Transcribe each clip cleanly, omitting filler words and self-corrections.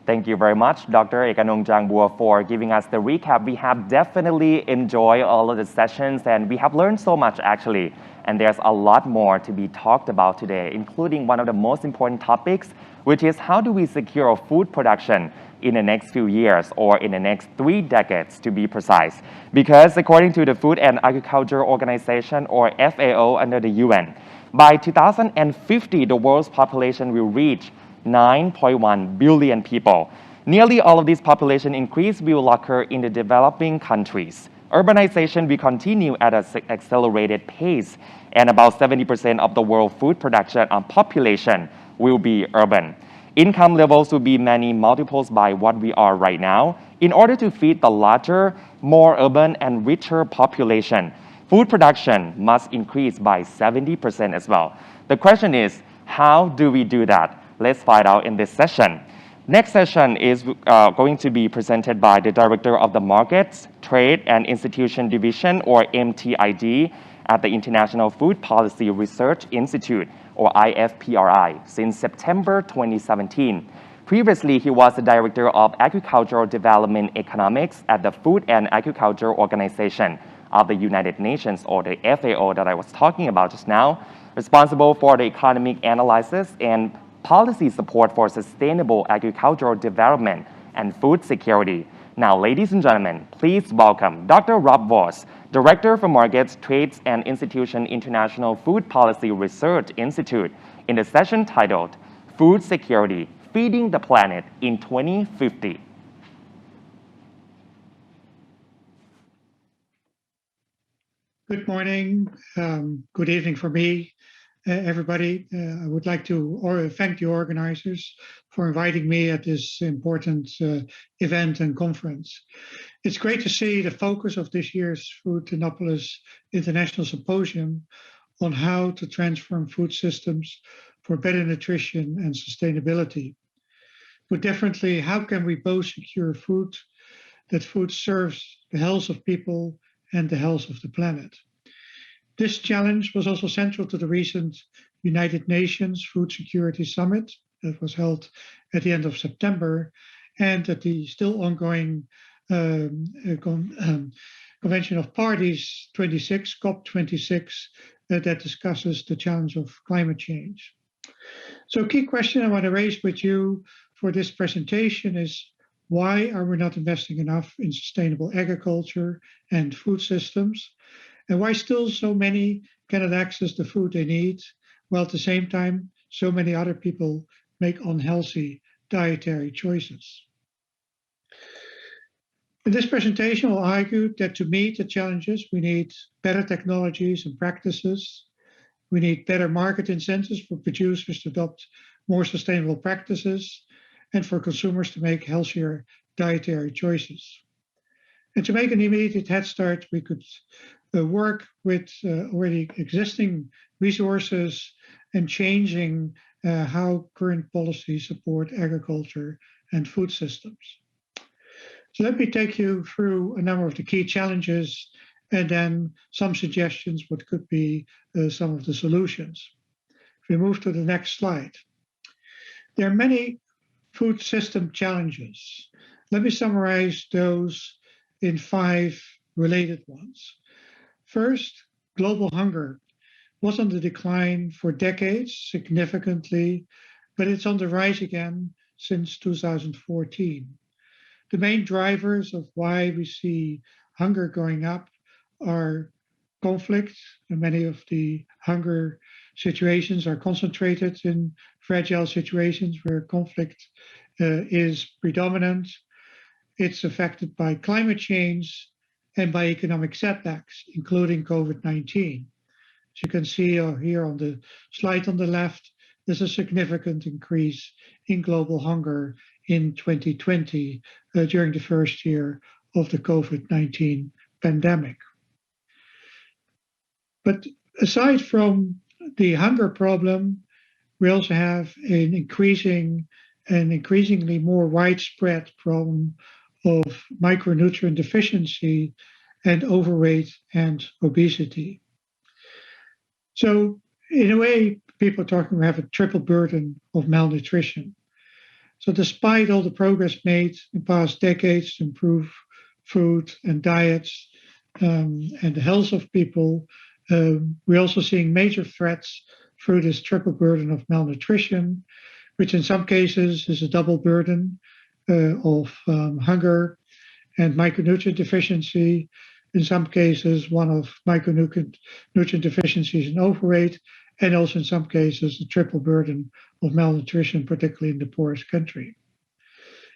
Thank you very much, Dr. Ekanong Jangbua, for giving us the recap. We have definitely enjoyed all of the sessions and we have learned so much actually. And there's a lot more to be talked about today, including one of the most important topics, which is how do we secure food production in the next few years or in the next 3 decades to be precise. Because according to the Food and Agriculture Organization or FAO under the UN, by 2050, the world's population will reach 9.1 billion people. Nearly all of this population increase will occur in the developing countries. Urbanization will continue at an accelerated pace, and about 70% of the world food production and population will be urban. Income levels will be many multiples by what we are right now. In order to feed the larger, more urban and richer population, food production must increase by 70% as well. The question is, how do we do that? Let's find out in this session. Next session is going to be presented by the Director of the Markets, Trade and Institution Division, or MTID, at the International Food Policy Research Institute, or IFPRI, since September 2017. Previously, he was the Director of Agricultural Development Economics at the Food and Agriculture Organization of the United Nations, or the FAO that I was talking about just now, responsible for the economic analysis and policy support for sustainable agricultural development and food security. Now, ladies and gentlemen, please welcome Dr. Rob Voss, Director for Markets, Trades and Institution International Food Policy Research Institute, in the session titled Food Security, Feeding the Planet in 2050. Good morning, good evening for me, everybody. I would like to thank the organizers for inviting me at this important event and conference. It's great to see the focus of this year's Foodnopolis International Symposium on how to transform food systems for better nutrition and sustainability. Put differently, how can we both secure food, that food serves the health of people and the health of the planet? This challenge was also central to the recent United Nations Food Security Summit that was held at the end of September, and at the still ongoing Convention of Parties 26, COP26, that discusses the challenge of climate change. So a key question I want to raise with you for this presentation is, why are we not investing enough in sustainable agriculture and food systems? And why still so many cannot access the food they need, while at the same time, so many other people make unhealthy dietary choices? In this presentation, I'll argue that to meet the challenges, we need better technologies and practices. We need better market incentives for producers to adopt more sustainable practices and for consumers to make healthier dietary choices. And to make an immediate head start, we could work with already existing resources and changing how current policies support agriculture and food systems. So let me take you through a number of the key challenges and then some suggestions what could be some of the solutions. If we move to the next slide. There are many food system challenges. Let me summarize those in 5 related ones. First, global hunger was on the decline for decades significantly, but it's on the rise again since 2014. The main drivers of why we see hunger going up are conflict, and many of the hunger situations are concentrated in fragile situations where conflict is predominant. It's affected by climate change and by economic setbacks, including COVID-19. As you can see here on the slide on the left, there's a significant increase in global hunger in 2020 during the first year of the COVID-19 pandemic. But aside from the hunger problem, we also have an increasingly more widespread problem of micronutrient deficiency and overweight and obesity. So in a way, people are talking, we have a triple burden of malnutrition. So despite all the progress made in past decades to improve food and diets and the health of people, we're also seeing major threats through this triple burden of malnutrition, which in some cases is a double burden of hunger and micronutrient deficiency. In some cases, one of micronutrient deficiencies and overweight, and also in some cases, the triple burden of malnutrition, particularly in the poorest country.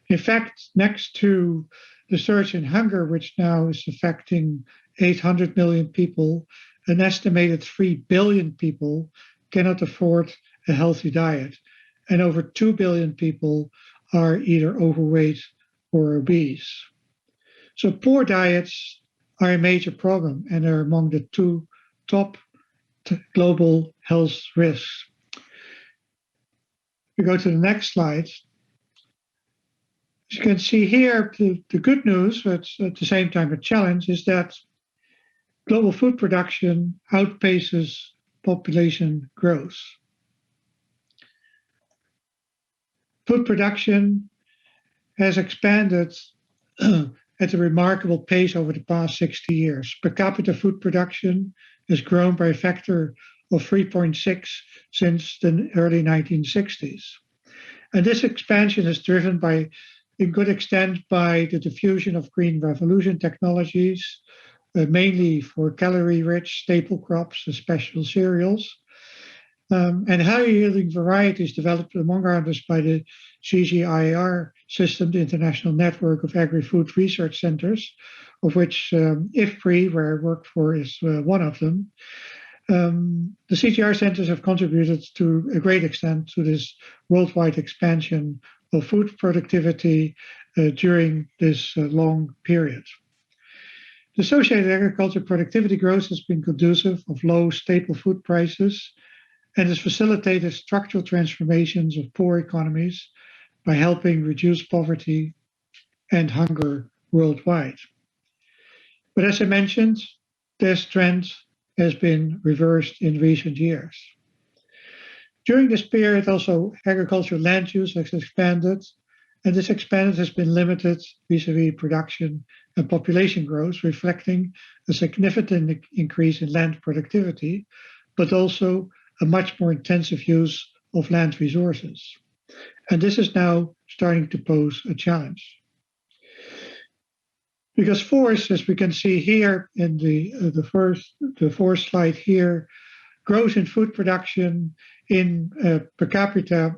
In fact, next to the surge in hunger, which now is affecting 800 million people, an estimated 3 billion people cannot afford a healthy diet, and over 2 billion people are either overweight or obese. So poor diets are a major problem and are among the two top global health risks. We go to the next slide. As you can see here, the good news, but at the same time a challenge, is that global food production outpaces population growth. Food production has expanded at a remarkable pace over the past 60 years. Per capita food production has grown by a factor of 3.6 since the early 1960s. And this expansion is driven by, in good extent, by the diffusion of green revolution technologies, mainly for calorie-rich staple crops and special cereals, and high-yielding varieties developed, among others, by the CGIAR system, the International Network of Agri-Food Research Centers, of which IFPRI, where I worked for, is one of them. The CGIAR centers have contributed to a great extent to this worldwide expansion of food productivity during this long period. The associated agriculture productivity growth has been conducive of low staple food prices and has facilitated structural transformations of poor economies by helping reduce poverty and hunger worldwide. But as I mentioned, this trend has been reversed in recent years. During this period, also agricultural land use has expanded, and this expansion has been limited vis-a-vis production and population growth, reflecting a significant increase in land productivity, but also a much more intensive use of land resources. And this is now starting to pose a challenge. Because FIIS, as we can see here in the fourth slide here, growth in food production in per capita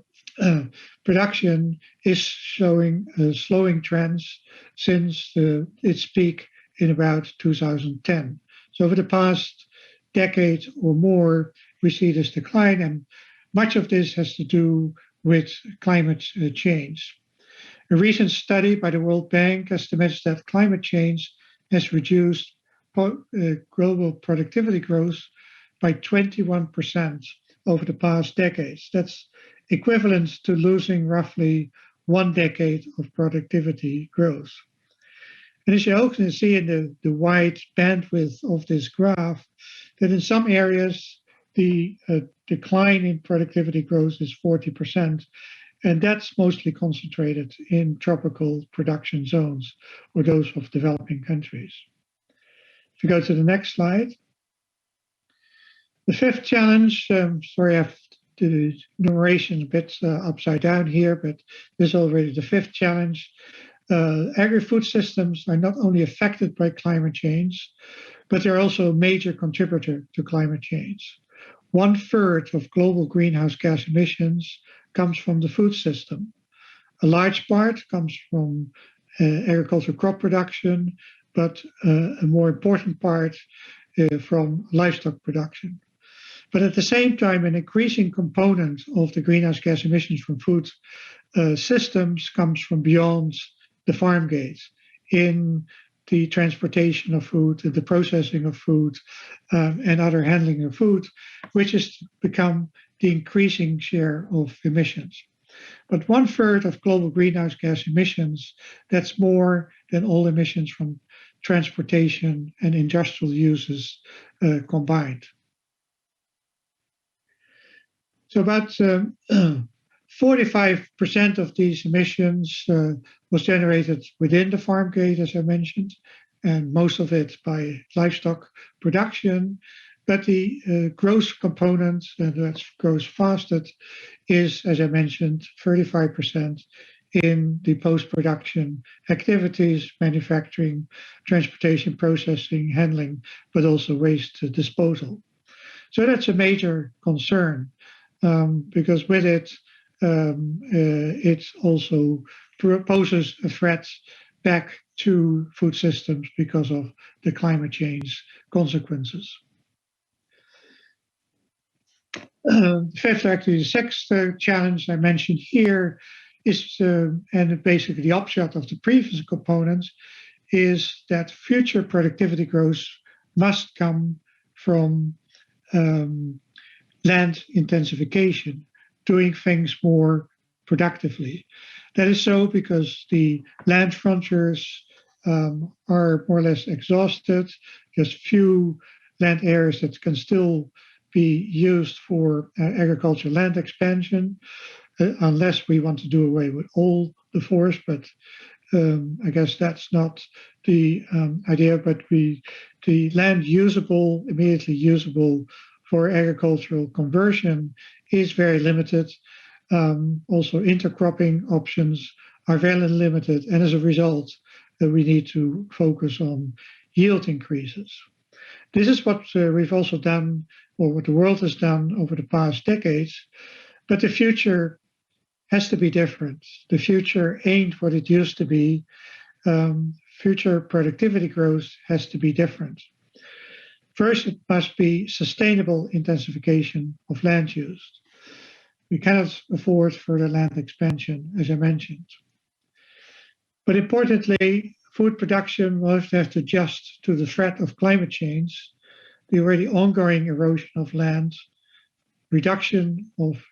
production is showing slowing trends since its peak in about 2010. So over the past decade or more, we see this decline, and much of this has to do with climate change. A recent study by the World Bank estimates that climate change has reduced global productivity growth by 21% over the past decades. That's equivalent to losing roughly 1 decade of productivity growth. And as you also can see in the wide bandwidth of this graph, that in some areas, the decline in productivity growth is 40%, and that's mostly concentrated in tropical production zones or those of developing countries. If you go to the next slide. The fifth challenge, sorry, I have the numeration a bit upside down here, but this is already the fifth challenge. Agri-food systems are not only affected by climate change, but they're also a major contributor to climate change. 1/3 of global greenhouse gas emissions comes from the food system. A large part comes from agricultural crop production, but a more important part from livestock production. But at the same time, an increasing component of the greenhouse gas emissions from food systems comes from beyond the farm gate, in the transportation of food, the processing of food, and other handling of food, which has become the increasing share of emissions. But 1/3 of global greenhouse gas emissions, that's more than all emissions from transportation and industrial uses combined. So about 45% of these emissions was generated within the farm gate, as I mentioned, and most of it by livestock production. But the gross component, and that's gross fasted, is, as I mentioned, 35% in the post-production activities, manufacturing, transportation, processing, handling, but also waste disposal. So that's a major concern because with it, it also poses a threat back to food systems because of the climate change consequences. Fifth, actually, the sixth challenge I mentioned here is, and basically the upshot of the previous components, is that future productivity growth must come from land intensification, doing things more productively. That is so because the land frontiers are more or less exhausted. Just few land areas that can still be used for agricultural land expansion, unless we want to do away with all the forest. But I guess that's not the idea. But the land usable, immediately usable for agricultural conversion is very limited. Also, intercropping options are very limited, and as a result, we need to focus on yield increases. This is what we've also done, or what the world has done over the past decades, but the future has to be different. The future ain't what it used to be. Future productivity growth has to be different. First, it must be sustainable intensification of land use. We cannot afford further land expansion, as I mentioned. But importantly, food production will have to adjust to the threat of climate change, the already ongoing erosion of land, reduction of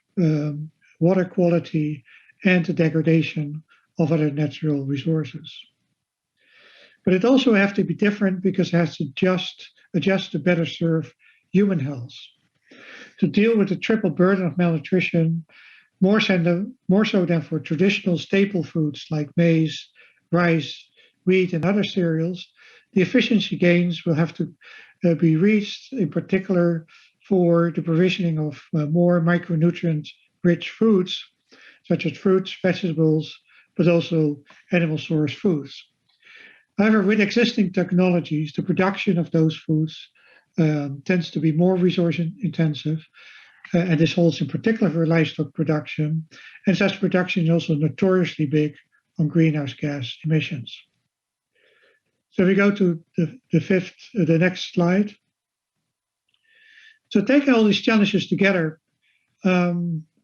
water quality, and the degradation of other natural resources. But it also has to be different because it has to adjust to better serve human health. To deal with the triple burden of malnutrition, more so than for traditional staple foods like maize, rice, wheat, and other cereals, the efficiency gains will have to be reached, in particular for the provisioning of more micronutrient-rich foods, such as fruits, vegetables, but also animal source foods. However, with existing technologies, the production of those foods tends to be more resource intensive, and this holds in particular for livestock production, and such production is also notoriously big on greenhouse gas emissions. So we go to the next slide. So taking all these challenges together,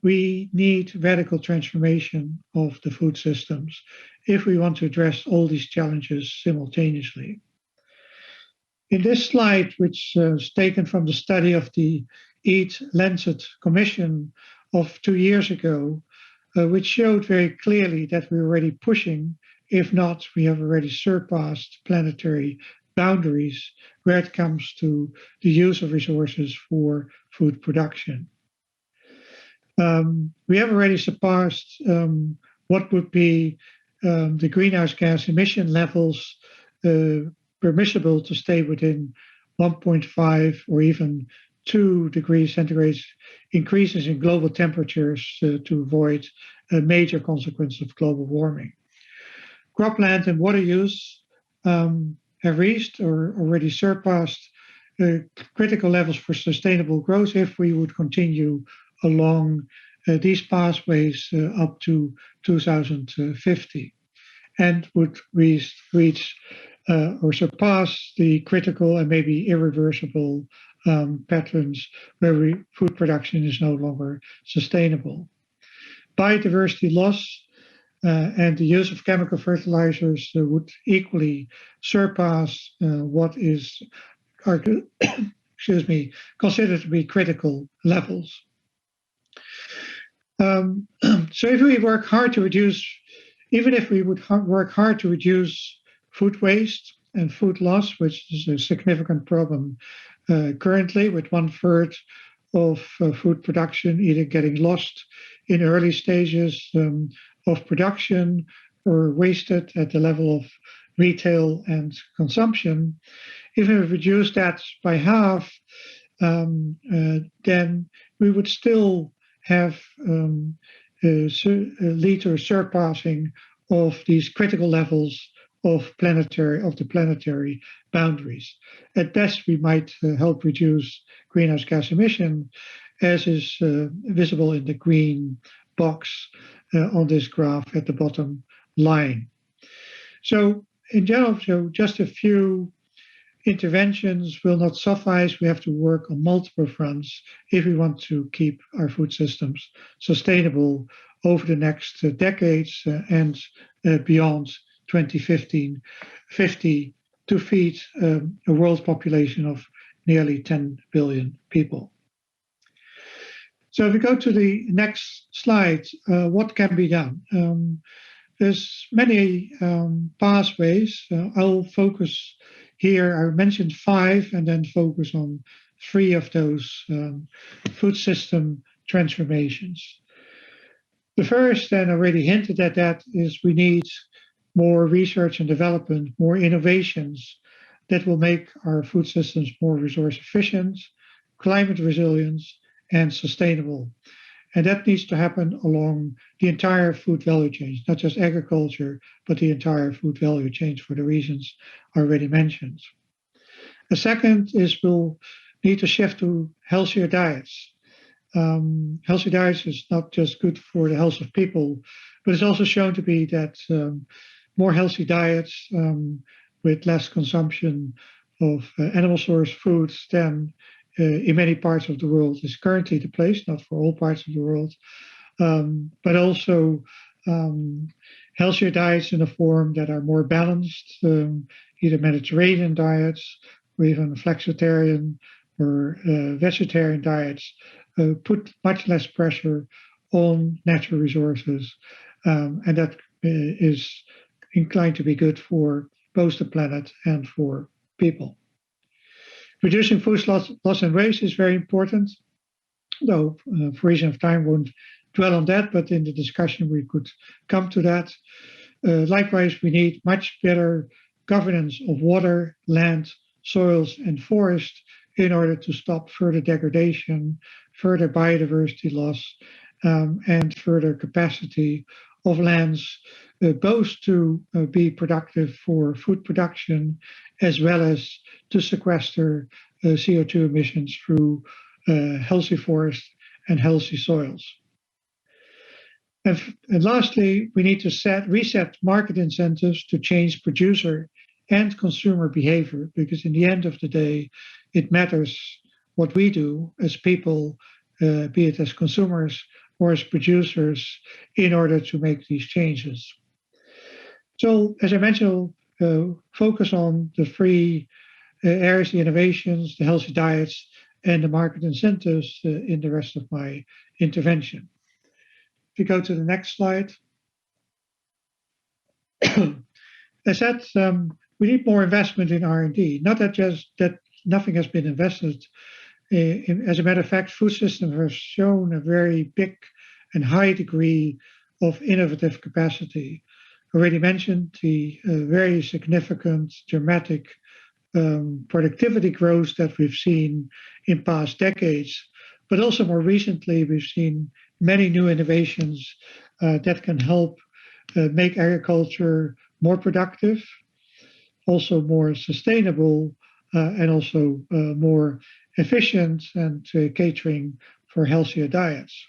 we need radical transformation of the food systems if we want to address all these challenges simultaneously. In this slide, which is taken from the study of the Eat Lancet Commission of 2 years ago, which showed very clearly that we're already pushing, if not, we have already surpassed planetary boundaries where it comes to the use of resources for food production. We have already surpassed what would be the greenhouse gas emission levels permissible to stay within 1.5 or even 2 degrees centigrade increases in global temperatures to avoid a major consequence of global warming. Cropland and water use have reached or already surpassed critical levels for sustainable growth if we would continue along these pathways up to 2050, and would reach or surpass the critical and maybe irreversible patterns where food production is no longer sustainable. Biodiversity loss and the use of chemical fertilizers would equally surpass what is considered to be critical levels. So if we work hard to reduce, even if we would work hard to reduce food waste and food loss, which is a significant problem currently, with 1/3 of food production either getting lost in early stages of production or wasted at the level of retail and consumption. If we reduce that by half, then we would still have lead to a surpassing of these critical levels of the planetary boundaries. At best, we might help reduce greenhouse gas emission, as is visible in the green box on this graph at the bottom line. So in general, just a few interventions will not suffice. We have to work on multiple fronts if we want to keep our food systems sustainable over the next decades and beyond 2050 to feed a world population of nearly 10 billion people. So if we go to the next slide, what can be done? There's many pathways. I'll focus here. I mentioned 5 and then focus on 3 of those food system transformations. The first, and I already hinted at that, is we need more research and development, more innovations that will make our food systems more resource efficient, climate resilient, and sustainable. And that needs to happen along the entire food value chain, not just agriculture, but the entire food value chain for the reasons I already mentioned. The second is we'll need to shift to healthier diets. Healthy diets is not just good for the health of people, but it's also shown to be that more healthy diets with less consumption of animal source foods than in many parts of the world is currently the place, not for all parts of the world, but also healthier diets in a form that are more balanced, either Mediterranean diets or even flexitarian or vegetarian diets, put much less pressure on natural resources, and that is inclined to be good for both the planet and for people. Reducing food loss and waste is very important, though for reason of time won't dwell on that, but in the discussion we could come to that. Likewise, we need much better governance of water, land, soils, and forest in order to stop further degradation, further biodiversity loss, and further capacity of lands, both to be productive for food production, as well as to sequester CO2 emissions through healthy forests and healthy soils. And lastly, we need to reset market incentives to change producer and consumer behavior, because in the end of the day, it matters what we do as people, be it as consumers or as producers, in order to make these changes. So, as I mentioned, focus on the 3 areas, the innovations, the healthy diets, and the market incentives in the rest of my intervention. If you go to the next slide. As I said, we need more investment in R&D. Not that nothing has been invested. As a matter of fact, food systems have shown a very big and high degree of innovative capacity. Already mentioned the very significant, dramatic productivity growth that we've seen in past decades, but also more recently, we've seen many new innovations that can help make agriculture more productive, also more sustainable, and also more efficient and catering for healthier diets.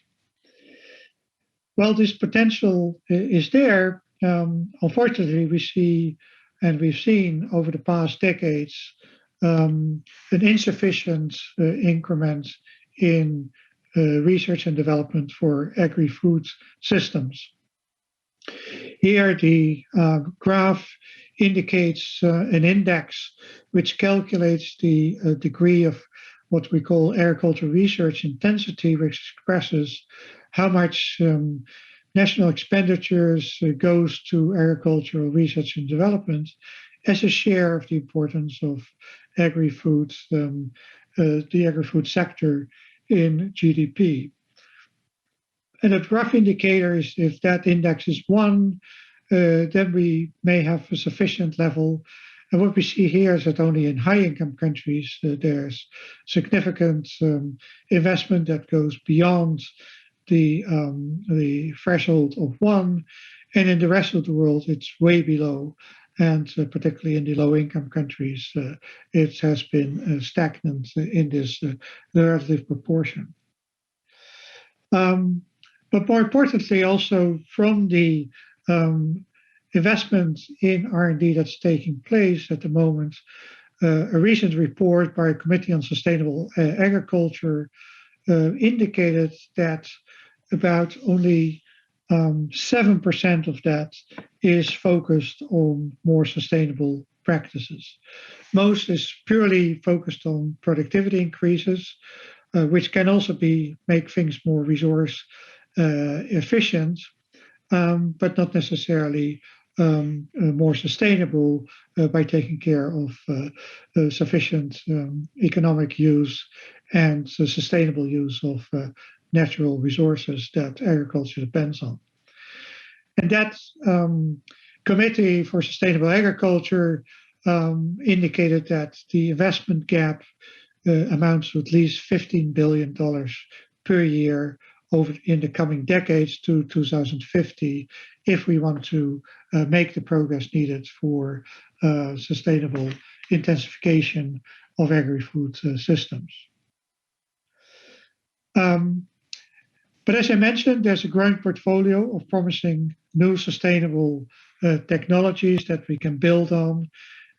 Well, this potential is there. Unfortunately, we see, and we've seen over the past decades, an insufficient increment in research and development for agri-food systems. Here, the graph indicates an index which calculates the degree of what we call agricultural research intensity, which expresses how much national expenditures goes to agricultural research and development as a share of the importance of agri-food, the agri-food sector in GDP. And a rough indicator is if that index is 1, then we may have a sufficient level. And what we see here is that only in high-income countries, there's significant investment that goes beyond the threshold of 1. And in the rest of the world, it's way below. And particularly in the low-income countries, it has been stagnant in this relative proportion. But more importantly, also from the investment in R&D that's taking place at the moment, a recent report by a Committee on Sustainable Agriculture indicated that about only 7% of that is focused on more sustainable practices. Most is purely focused on productivity increases, which can also make things more resource efficient, but not necessarily more sustainable by taking care of sufficient economic use and sustainable use of natural resources that agriculture depends on. And that Committee for Sustainable Agriculture indicated that the investment gap amounts to at least $15 billion per year in the coming decades to 2050, if we want to make the progress needed for sustainable intensification of agri-food systems. But as I mentioned, there's a growing portfolio of promising new sustainable technologies that we can build on.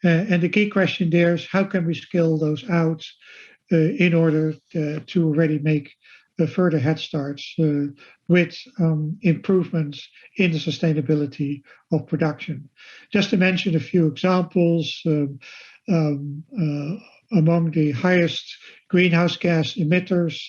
And the key question there is how can we scale those out in order to already make further head starts with improvements in the sustainability of production. Just to mention a few examples, among the highest greenhouse gas emitters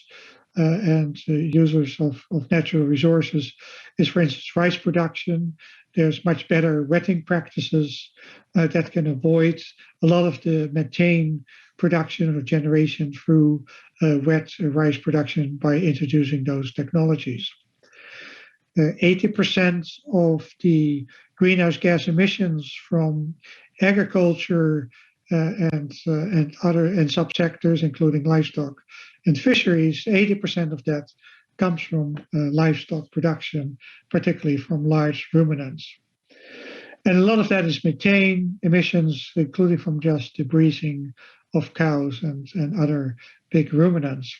and users of natural resources is, for instance, rice production. There's much better wetting practices that can avoid a lot of the methane production or generation through wet rice production by introducing those technologies. 80% of the greenhouse gas emissions from agriculture and subsectors, including livestock and fisheries, 80% of that comes from livestock production, particularly from large ruminants. And a lot of that is methane emissions, including from just debreasing of cows and other big ruminants.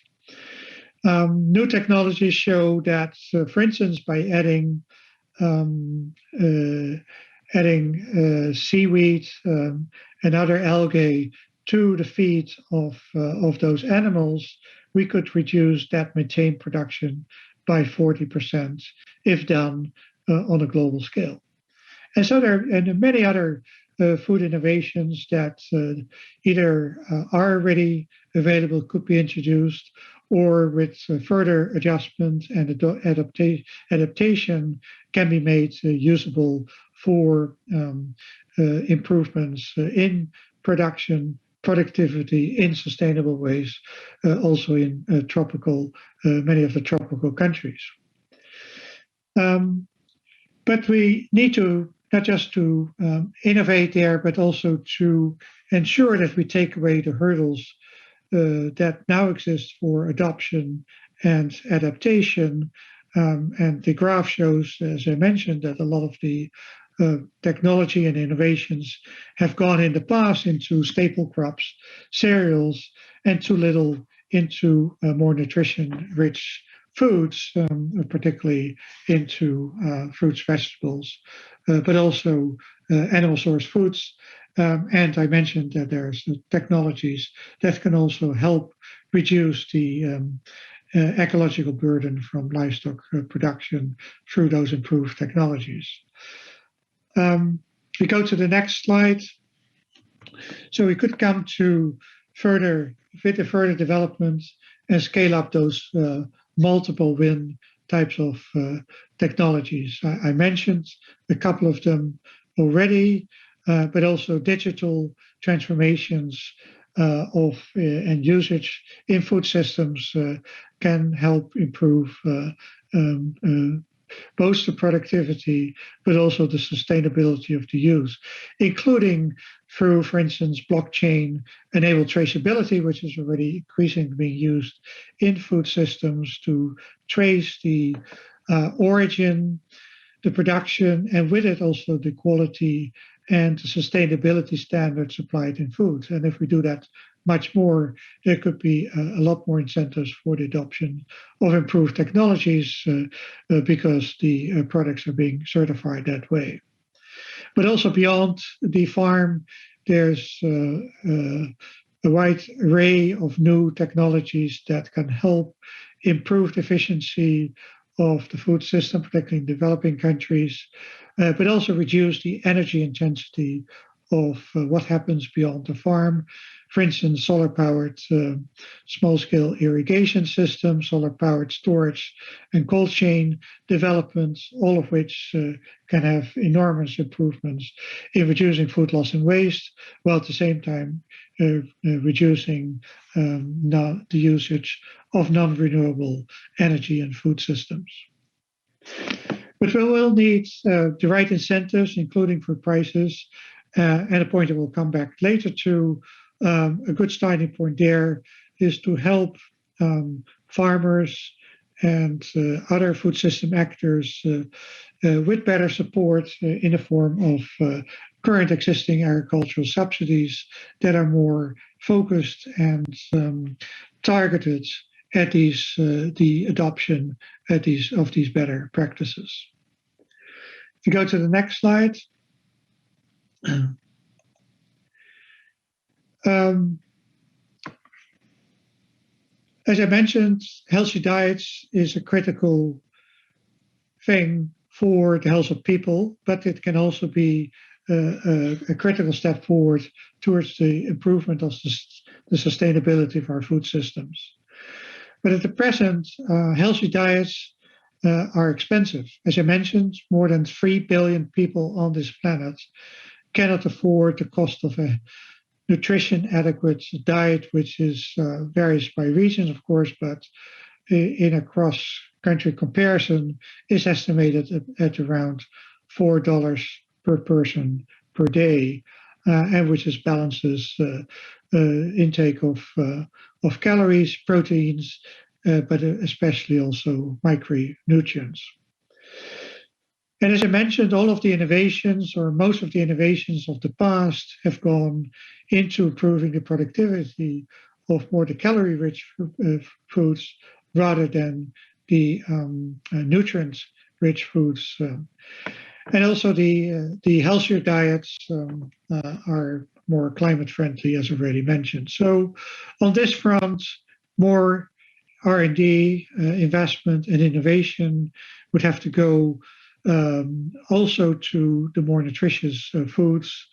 New technologies show that, for instance, by adding seaweed and other algae to the feed of those animals, we could reduce that methane production by 40% if done on a global scale. And so there are many other food innovations that either are already available, could be introduced, or with further adjustment and adaptation can be made usable for improvements in production, productivity in sustainable ways, also in many of the tropical countries. But we need to not just to innovate there, but also to ensure that we take away the hurdles that now exist for adoption and adaptation. And the graph shows, as I mentioned, that a lot of the technology and innovations have gone in the past into staple crops, cereals, and too little into more nutrition-rich foods, particularly into fruits, vegetables, but also animal source foods. And I mentioned that there's technologies that can also help reduce the ecological burden from livestock production through those improved technologies. We go to the next slide. So we could come to further development and scale up those multiple win types of technologies. I mentioned a couple of them already, but also digital transformations of and usage in food systems can help improve both the productivity, but also the sustainability of the use, including through, for instance, blockchain-enabled traceability, which is already increasingly being used in food systems to trace the origin, the production, and with it also the quality and the sustainability standards applied in food. And if we do that much more, there could be a lot more incentives for the adoption of improved technologies because the products are being certified that way. But also beyond the farm, there's a wide array of new technologies that can help improve the efficiency of the food system, particularly in developing countries, but also reduce the energy intensity of what happens beyond the farm. For instance, solar-powered small-scale irrigation systems, solar-powered storage and cold chain developments, all of which can have enormous improvements in reducing food loss and waste, while at the same time reducing the usage of non-renewable energy in food systems. But we will need the right incentives, including for prices, and a point that we'll come back later to. A good starting point there is to help farmers and other food system actors with better support in the form of current existing agricultural subsidies that are more focused and targeted at the adoption of these better practices. If you go to the next slide. As I mentioned, healthy diets is a critical thing for the health of people, but it can also be a critical step forward towards the improvement of the sustainability of our food systems. But at the present, healthy diets are expensive. As I mentioned, more than 3 billion people on this planet cannot afford the cost of a nutrition adequate diet, which is varies by region, of course, but in a cross-country comparison is estimated at around $4 per person per day, and which is balances intake of calories, proteins, but especially also micronutrients. And as I mentioned, all of the innovations, or most of the innovations of the past, have gone into improving the productivity of more the calorie-rich foods rather than the nutrient-rich foods. And also the healthier diets are more climate-friendly, as already mentioned. So on this front, more R&D, investment and innovation would have to go also to the more nutritious foods,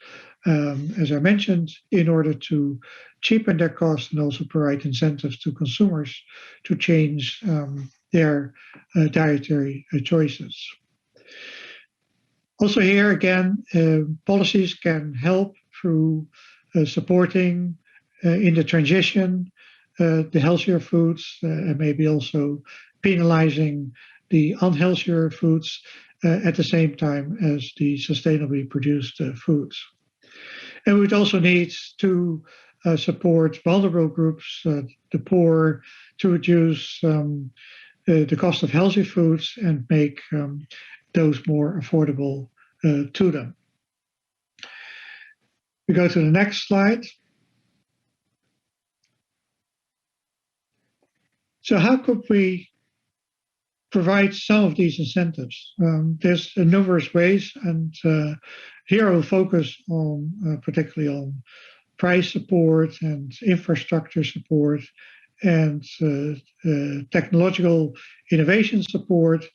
as I mentioned, in order to cheapen their cost and also provide incentives to consumers to change their dietary choices. Also here again, policies can help through supporting in the transition the healthier foods, and maybe also penalizing the unhealthier foods at the same time as the sustainably produced foods. And we'd also need to support vulnerable groups, the poor, to reduce the cost of healthy foods and make those more affordable to them. We go to the next slide. So how could we provide some of these incentives? There's numerous ways, and here I'll focus on particularly on price support and infrastructure support and technological innovation support,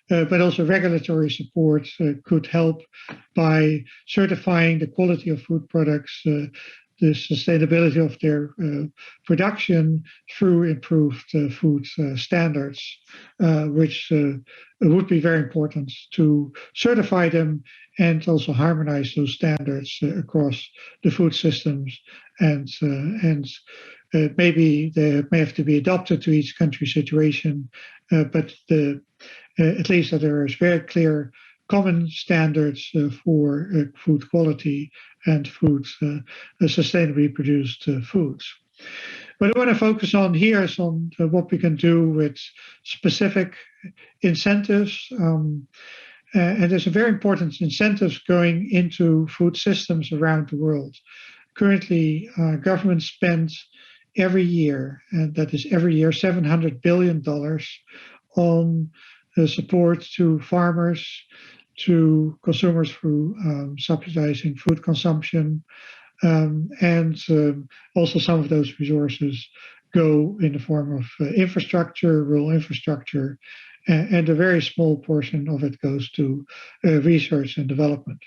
but also regulatory support could help by certifying the quality of food products, the sustainability of their production through improved food standards, which would be very important to certify them and also harmonize those standards across the food systems and maybe they may have to be adapted to each country's situation, but at least that there is very clear common standards for food quality and sustainably produced foods. What I want to focus on here is on what we can do with specific incentives. And there's a very important incentives going into food systems around the world. Currently, governments spend every year, and that is every year, $700 billion on support to farmers, to consumers through subsidizing food consumption, and also some of those resources go in the form of infrastructure, rural infrastructure, and a very small portion of it goes to research and development.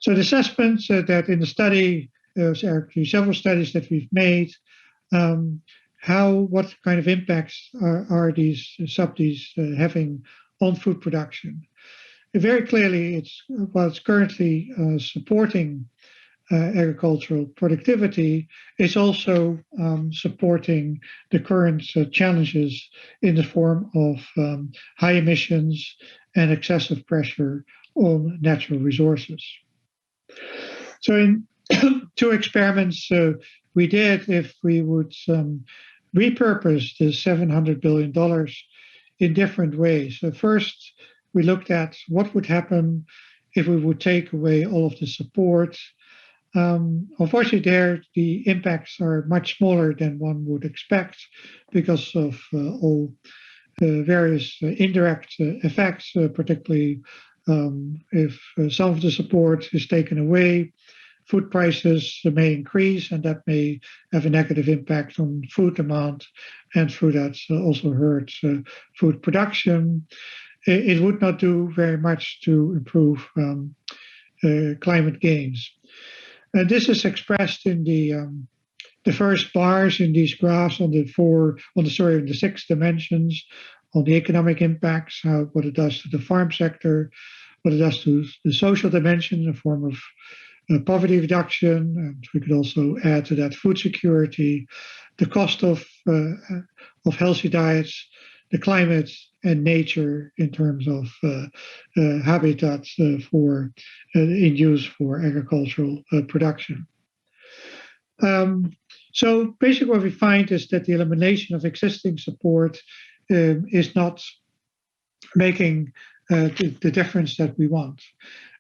So the assessments that in the study, there's actually several studies that we've made, what kind of impacts are these subsidies having on food production. And very clearly, it's currently supporting agricultural productivity, is also supporting the current challenges in the form of high emissions and excessive pressure on natural resources. So in two experiments we did, if we would repurpose the $700 billion in different ways. So first, we looked at what would happen if we would take away all of the support. Unfortunately, the impacts are much smaller than one would expect because of all various indirect effects, particularly if some of the support is taken away, food prices may increase, and that may have a negative impact on food demand, and through that also hurts food production. It would not do very much to improve climate gains. And this is expressed in the first bars in these graphs in the 6 dimensions on the economic impacts, what it does to the farm sector, what it does to the social dimension in the form of poverty reduction, and we could also add to that food security, the cost of healthy diets, the climate and nature in terms of habitats in use for agricultural production. So basically what we find is that the elimination of existing support is not making the difference that we want.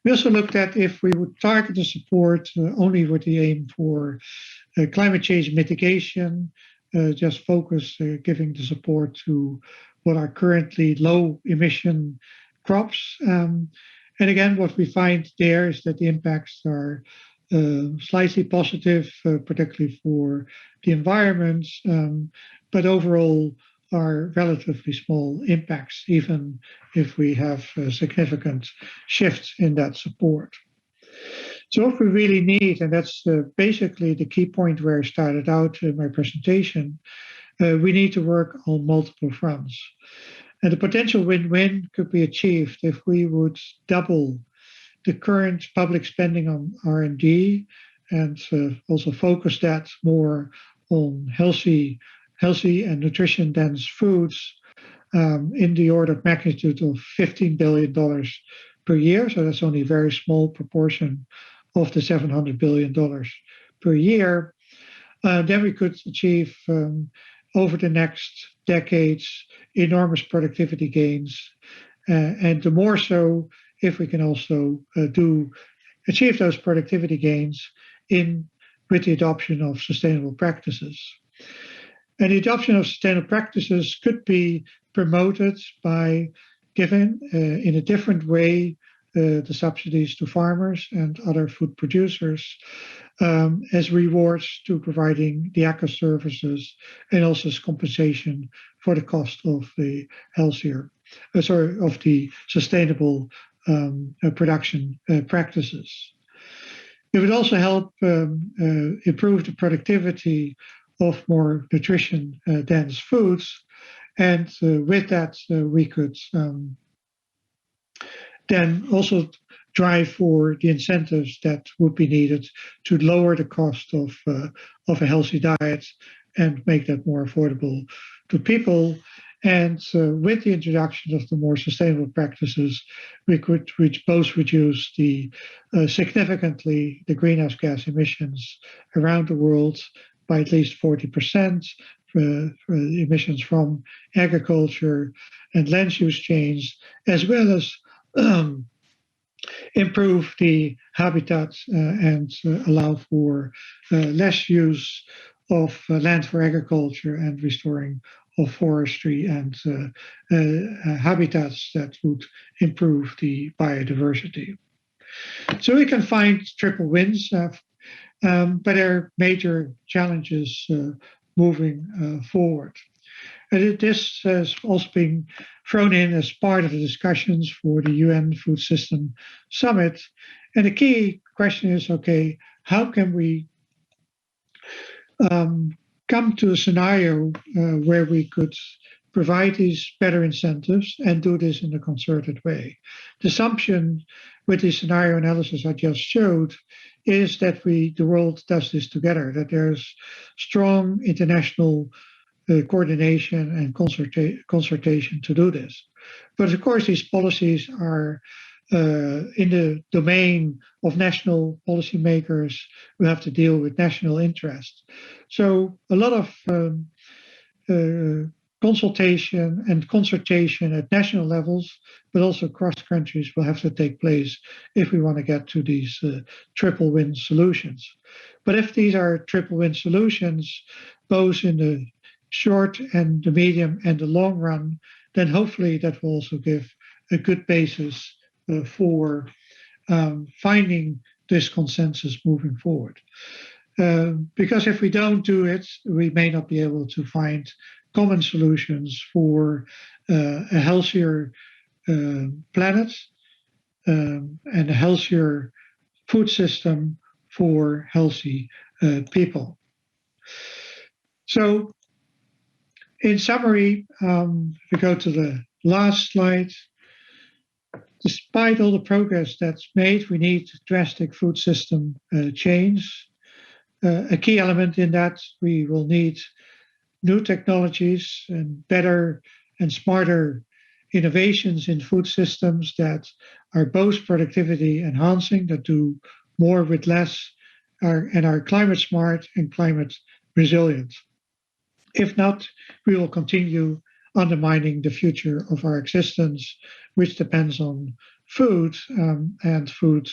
We also looked at if we would target the support only with the aim for climate change mitigation, just focus giving the support to what are currently low emission crops. And again, what we find there is that the impacts are slightly positive, particularly for the environment, but overall are relatively small impacts, even if we have significant shifts in that support. So what we really need, and that's basically the key point where I started out in my presentation, we need to work on multiple fronts. And the potential win-win could be achieved if we would double the current public spending on R&D and also focus that more on healthy and nutrition-dense foods in the order of magnitude of $15 billion per year. So that's only a very small proportion of the $700 billion per year. Then we could achieve over the next decades enormous productivity gains, and the more so if we can also achieve those productivity gains with the adoption of sustainable practices. And the adoption of sustainable practices could be promoted by giving in a different way the subsidies to farmers and other food producers as rewards to providing the eco services and also as compensation for the cost of the of the sustainable production practices. It would also help improve the productivity of more nutrition dense foods, and with that we could then also drive for the incentives that would be needed to lower the cost of a healthy diet and make that more affordable to people. And with the introduction of the more sustainable practices, we could both reduce significantly the greenhouse gas emissions around the world by at least 40%, for emissions from agriculture and land use change, as well as improve the habitats and allow for less use of land for agriculture and restoring of forestry and habitats that would improve the biodiversity. So we can find triple wins, but there are major challenges moving forward. And this has also been thrown in as part of the discussions for the UN Food System Summit. And the key question is, okay, how can we come to a scenario where we could provide these better incentives and do this in a concerted way? The assumption with the scenario analysis I just showed is that the world does this together, that there's strong international coordination and consultation to do this. But of course, these policies are in the domain of national policymakers who have to deal with national interests. So a lot of consultation and consultation at national levels, but also across countries, will have to take place if we want to get to these triple win solutions. But if these are triple win solutions, both in the short and the medium and the long run, then hopefully that will also give a good basis for finding this consensus moving forward. Because if we don't do it, we may not be able to find common solutions for a healthier planet and a healthier food system for healthy people. So in summary, if we go to the last slide, despite all the progress that's made, we need drastic food system change. A key element in that, we will need new technologies and better and smarter innovations in food systems that are both productivity enhancing, that do more with less, and are climate smart and climate resilient. If not, we will continue undermining the future of our existence, which depends on food, and food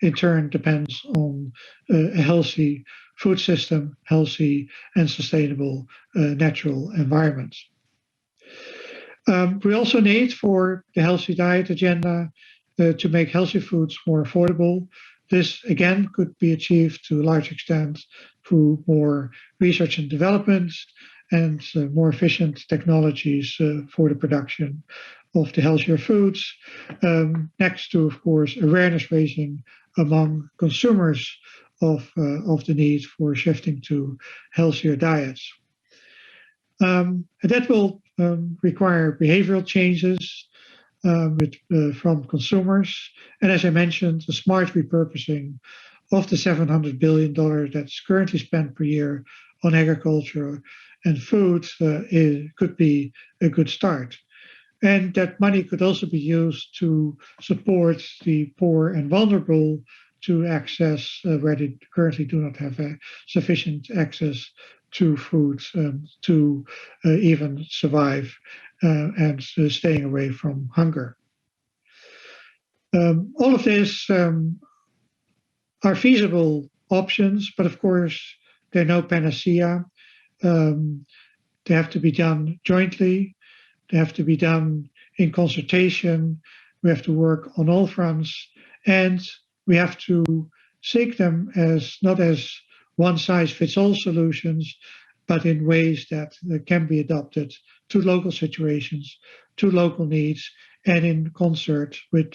in turn depends on a healthy food system, healthy and sustainable natural environments. We also need, for the healthy diet agenda, to make healthy foods more affordable. This, again, could be achieved to a large extent through more research and development and more efficient technologies for the production of the healthier foods, next to, of course, awareness raising among consumers of the need for shifting to healthier diets. And that will require behavioral changes from consumers. And as I mentioned, the smart repurposing of the $700 billion that's currently spent per year on agriculture and food could be a good start. And that money could also be used to support the poor and vulnerable to access where they currently do not have sufficient access to food to even survive and staying away from hunger. All of this are feasible options, but of course, they're no panacea. They have to be done jointly. They have to be done in consultation. We have to work on all fronts, and we have to seek them as not as one-size-fits-all solutions, but in ways that can be adapted to local situations, to local needs, and in concert with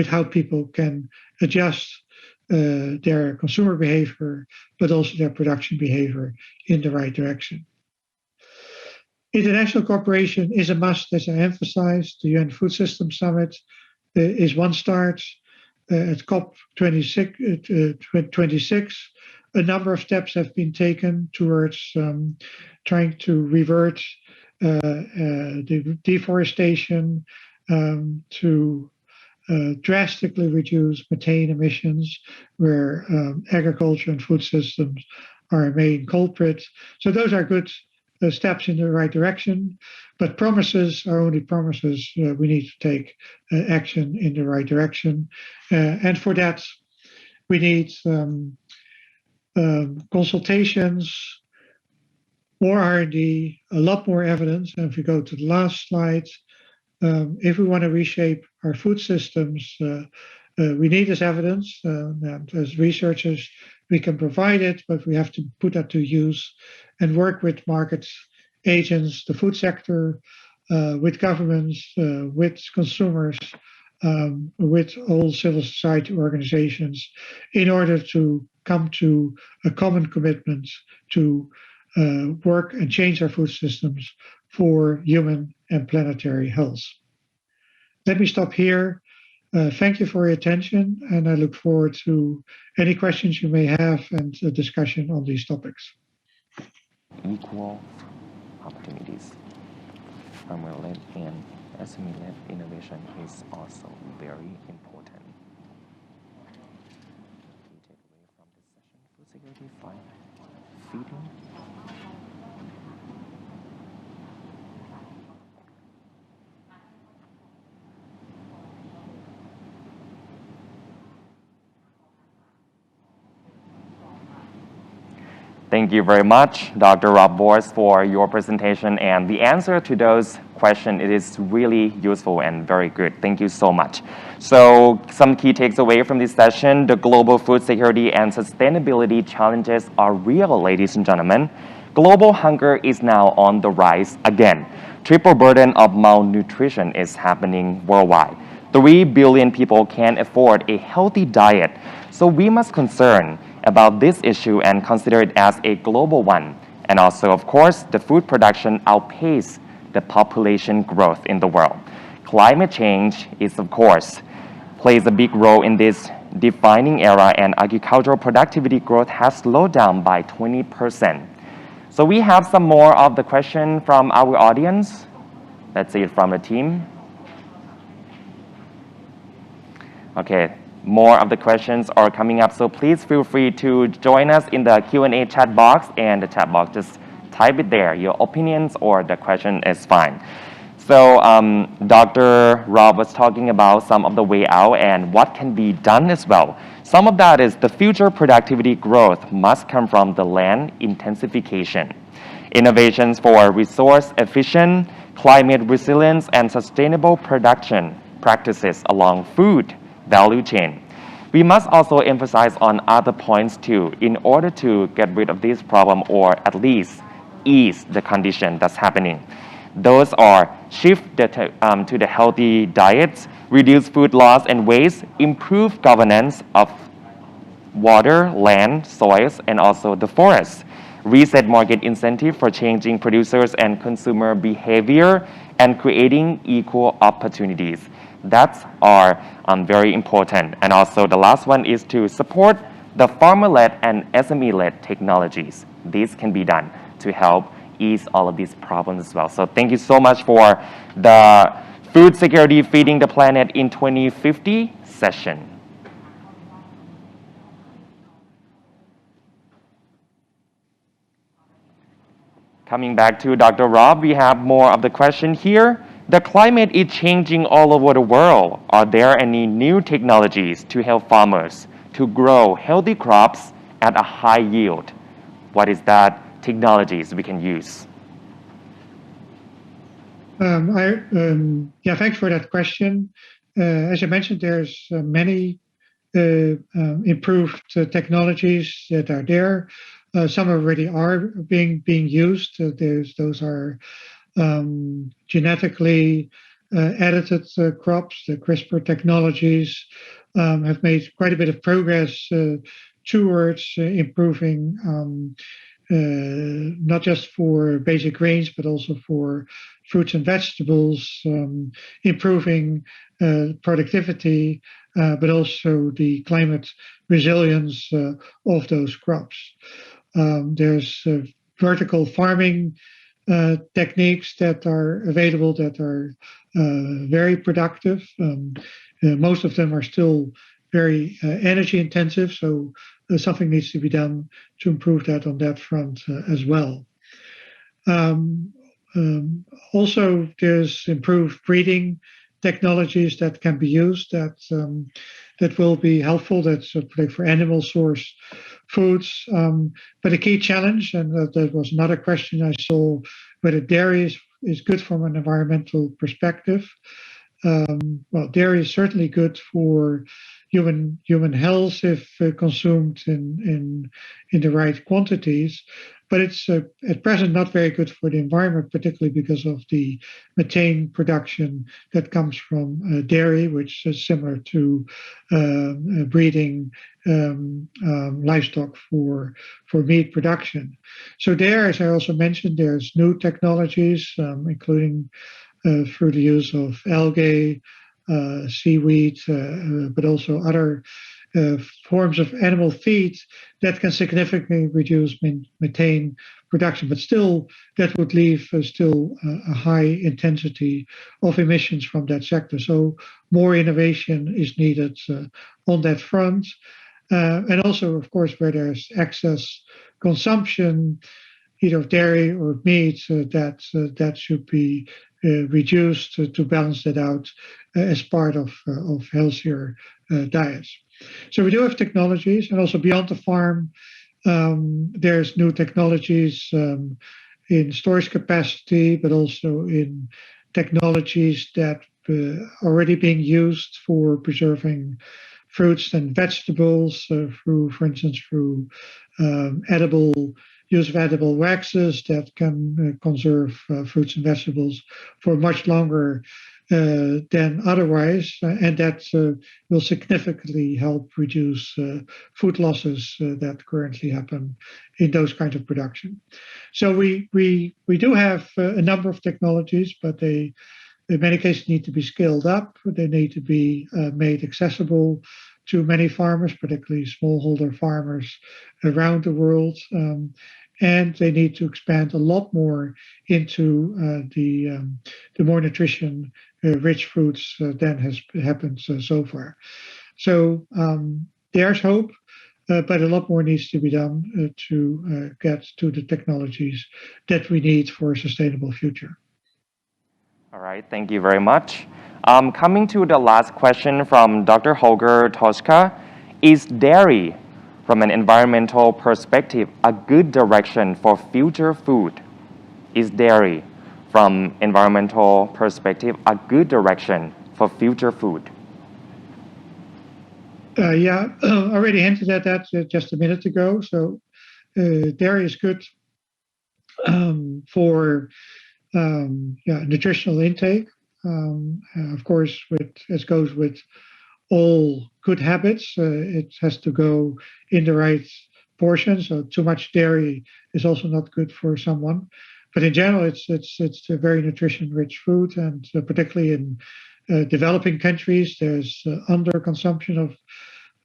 how people can adjust their consumer behavior, but also their production behavior in the right direction. International cooperation is a must, as I emphasized. The UN Food System Summit is one start. at COP26, a number of steps have been taken towards trying to revert the deforestation, to drastically reduce methane emissions, where agriculture and food systems are a main culprit. So those are good steps in the right direction, but promises are only promises. We need to take action in the right direction, and for that we need consultations, more R&D, a lot more evidence. And if we go to the last slide, if we want to reshape our food systems, we need this evidence. And as researchers, we can provide it, but we have to put that to use and work with market agents, the food sector, with governments, with consumers, with all civil society organizations, in order to come to a common commitment to work and change our food systems for human and planetary health. Let me stop here. Thank you for your attention, and I look forward to any questions you may have and a discussion on these topics. Equal opportunities. Farmer-led and SME-led innovation is also very important. Key takeaway from this session: food security, feeding. Thank you very much, Dr. Rob Bors, for your presentation and the answer to those questions. It is really useful and very good. Thank you so much. So some key takeaways from this session: the global food security and sustainability challenges are real, ladies and gentlemen. Global hunger is now on the rise again. Triple burden of malnutrition is happening worldwide. 3 billion people can't afford a healthy diet. So we must concern about this issue and consider it as a global one. And also, of course, the food production outpaces the population growth in the world. Climate change is, of course, plays a big role in this defining era, and agricultural productivity growth has slowed down by 20%. So we have some more of the question from our audience. Let's see it from the team. Okay. More of the questions are coming up, so please feel free to join us in the Q&A chat box, and the chat box, just type it there. Your opinions or the question is fine. So Dr. Rob was talking about some of the way out and what can be done as well. Some of that is the future productivity growth must come from the land intensification, innovations for resource efficient, climate resilience, and sustainable production practices along food value chain. We must also emphasize on other points too, in order to get rid of this problem, or at least ease the condition that's happening. Those are shift to the healthy diets, reduce food loss and waste, improve governance of water, land, soils, and also the forests, reset market incentive for changing producers and consumer behavior, and creating equal opportunities. That's are very important. And also the last one is to support the farmer-led and SME-led technologies. These can be done to help ease all of these problems as well. So thank you so much for the Food Security Feeding the Planet in 2050 session. Coming back to Dr. Rob, we have more of the question here. The climate is changing all over the world. Are there any new technologies to help farmers to grow healthy crops at a high yield? What is that technologies we can use? Thanks for that question. As I mentioned, there's many improved technologies that are there. Some already are being used. Those are genetically edited crops. The CRISPR technologies have made quite a bit of progress towards improving not just for basic grains, but also for fruits and vegetables, improving productivity, but also the climate resilience of those crops. There's vertical farming techniques that are available that are very productive. Most of them are still very energy intensive, so something needs to be done to improve that on that front as well. Also, there's improved breeding technologies that can be used that will be helpful. That's for animal source foods. But a key challenge, and that was another question I saw, whether dairy is good from an environmental perspective. Well, dairy is certainly good for human health if consumed in the right quantities, but it's at present not very good for the environment, particularly because of the methane production that comes from dairy, which is similar to breeding livestock for meat production. So there, as I also mentioned, there's new technologies, including through the use of algae, seaweed, but also other forms of animal feed that can significantly reduce methane production. But still, that would leave still a high intensity of emissions from that sector. So more innovation is needed on that front. And also, of course, where there's excess consumption, either of dairy or meat, that should be reduced to balance that out as part of healthier diets. So we do have technologies, and also beyond the farm, there's new technologies in storage capacity, but also in technologies that are already being used for preserving fruits and vegetables through, for instance, through use of edible waxes that can conserve fruits and vegetables for much longer than otherwise, and that will significantly help reduce food losses that currently happen in those kinds of production. So we do have a number of technologies, but they in many cases need to be scaled up. They need to be made accessible to many farmers, particularly smallholder farmers around the world. And they need to expand a lot more into the more nutrition rich fruits than has happened so far. So there's hope, but a lot more needs to be done to get to the technologies that we need for a sustainable future. All right, thank you very much. Coming to the last question from Dr. Holger Toshka, is dairy, from an environmental perspective, a good direction for future food? Is dairy, from environmental perspective, a good direction for future food? Yeah, already hinted at that just a minute ago. So dairy is good for nutritional intake. Of course, as goes with all good habits, it has to go in the right portion. So too much dairy is also not good for someone. But in general, it's a very nutrition-rich food, and particularly in developing countries, there's underconsumption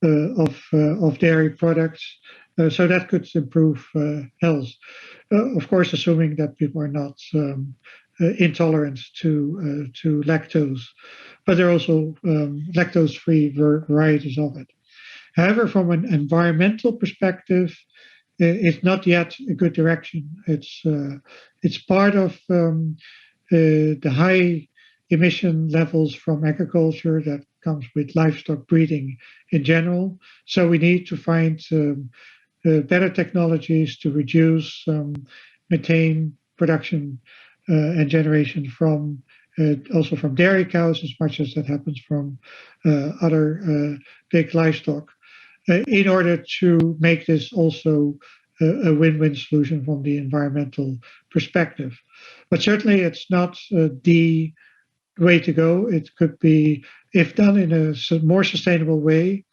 of dairy products. So that could improve health. Of course, assuming that people are not intolerant to lactose, but there are also lactose-free varieties of it. However, from an environmental perspective, it's not yet a good direction. It's part of the high emission levels from agriculture that comes with livestock breeding in general. So we need to find better technologies to reduce methane production and generation from also from dairy cows, as much as that happens from other big livestock, in order to make this also a win-win solution from the environmental perspective. But certainly it's not the way to go. It could be, if done in a more sustainable way,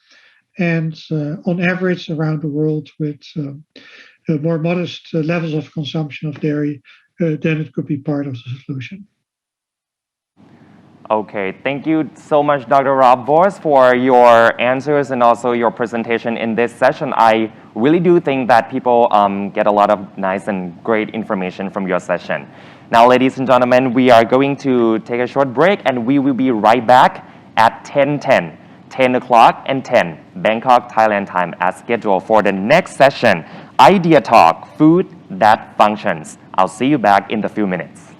and on average around the world with more modest levels of consumption of dairy, then it could be part of the solution. Okay, thank you so much, Dr. Rob Vos, for your answers and also your presentation in this session. I really do think that people get a lot of nice and great information from your session. Now, ladies and gentlemen, we are going to take a short break and we will be right back at 10:10, 10 o'clock and 10, Bangkok, Thailand time as scheduled for the next session, Idea Talk, Food That Functions. I'll see you back in a few minutes.